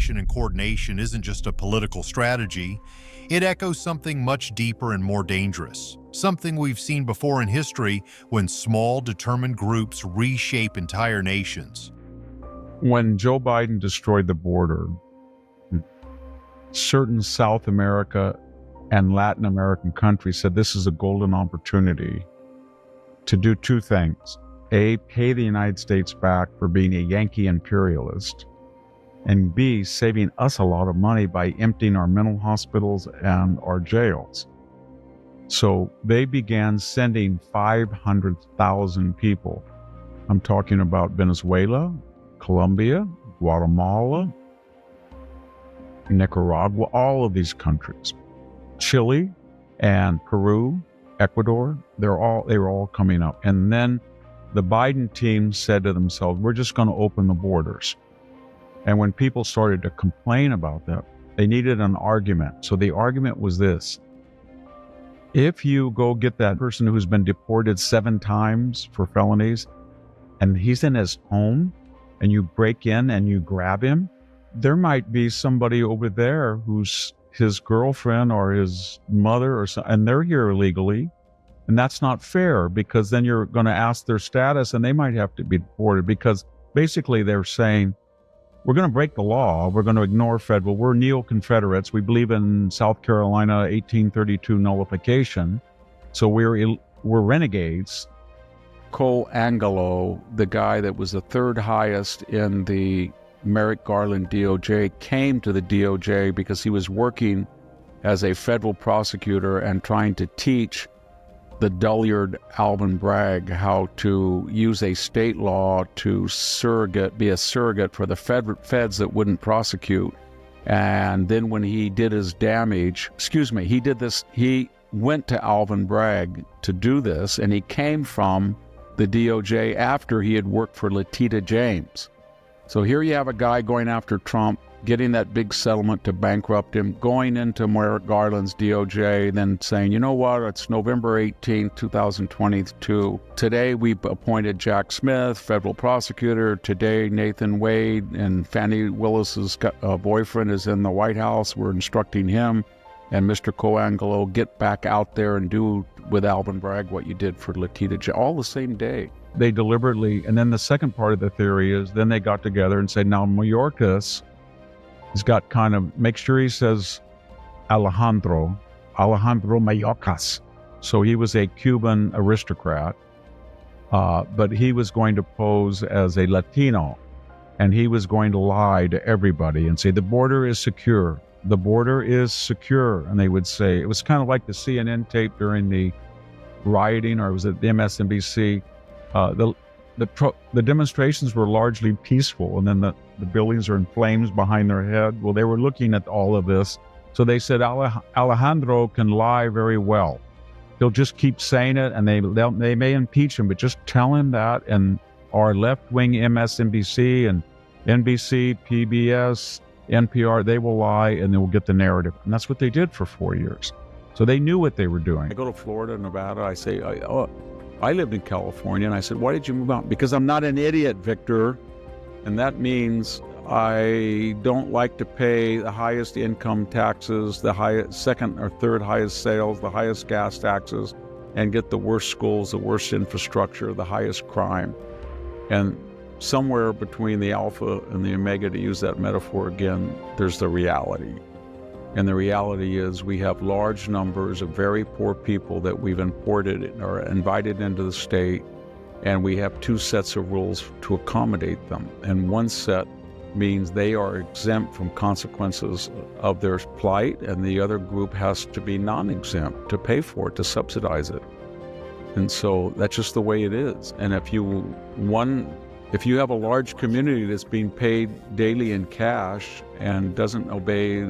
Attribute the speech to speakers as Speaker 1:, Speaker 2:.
Speaker 1: cooperation and coordination isn't just a political strategy, it echoes something much deeper and more dangerous. Something we've seen before in history when small, determined groups reshape entire nations.
Speaker 2: When Joe Biden destroyed the border, certain South America and Latin American countries said this is a golden opportunity to do two things. A, pay the United States back for being a Yankee imperialist, and B, saving us a lot of money by emptying our mental hospitals and our jails. So they began sending 500,000 people. I'm talking about Venezuela, Colombia, Guatemala, Nicaragua, all of these countries. Chile and Peru, Ecuador, they were all coming up. And then the Biden team said to themselves, we're just going to open the borders. And when people started to complain about that, they needed an argument. So the argument was this: if you go get that person who's been deported 7 times for felonies, and he's in his home, and you break in and you grab him, there might be somebody over there who's his girlfriend or his mother or something, and they're here illegally. And that's not fair, because then you're going to ask their status and they might have to be deported, because basically they're saying, we're going to break the law. We're going to ignore federal. We're neo-Confederates. We believe in South Carolina 1832 nullification. So we're renegades.
Speaker 3: Cole Angelo, the guy that was the 3rd highest in the Merrick Garland DOJ, came to the DOJ because he was working as a federal prosecutor and trying to teach the dullard Alvin Bragg how to use a state law to be a surrogate for the feds that wouldn't prosecute. And then when he did his damage, he went to Alvin Bragg to do this, and he came from the DOJ after he had worked for Letitia James. So here you have a guy going after Trump, getting that big settlement to bankrupt him, going into Merrick Garland's DOJ, then saying, you know what, it's November 18, 2022. Today we appointed Jack Smith, federal prosecutor. Today Nathan Wade and Fannie Willis's boyfriend is in the White House. We're instructing him and Mr. Coangelo, get back out there and do with Alvin Bragg what you did for Letitia James, all the same day.
Speaker 2: They deliberately, and then the second part of the theory is then they got together and said, now Mayorkas has got kind of, make sure he says Alejandro Mayorkas. So he was a Cuban aristocrat, but he was going to pose as a Latino, and he was going to lie to everybody and say, the border is secure. The border is secure. And they would say, it was kind of like the CNN tape during the rioting, or was it the MSNBC? The demonstrations were largely peaceful, and then the buildings are in flames behind their head. Well, they were looking at all of this. So they said, Alejandro can lie very well. He'll just keep saying it, and they may impeach him, but just tell him that. And our left-wing MSNBC and NBC, PBS, NPR, they will lie, and they will get the narrative. And that's what they did for 4 years. So they knew what they were doing.
Speaker 3: I go to Florida, Nevada. I say, I lived in California, and I said, why did you move out? Because I'm not an idiot, Victor. And that means I don't like to pay the highest income taxes, the highest, second or third highest sales, the highest gas taxes, and get the worst schools, the worst infrastructure, the highest crime. And somewhere between the alpha and the omega, to use that metaphor again, there's the reality. And the reality is we have large numbers of very poor people that we've imported or invited into the state, and we have 2 sets of rules to accommodate them. And one set means they are exempt from consequences of their plight, and the other group has to be non-exempt to pay for it, to subsidize it. And so that's just the way it is. And if you have a large community that's being paid daily in cash and doesn't obey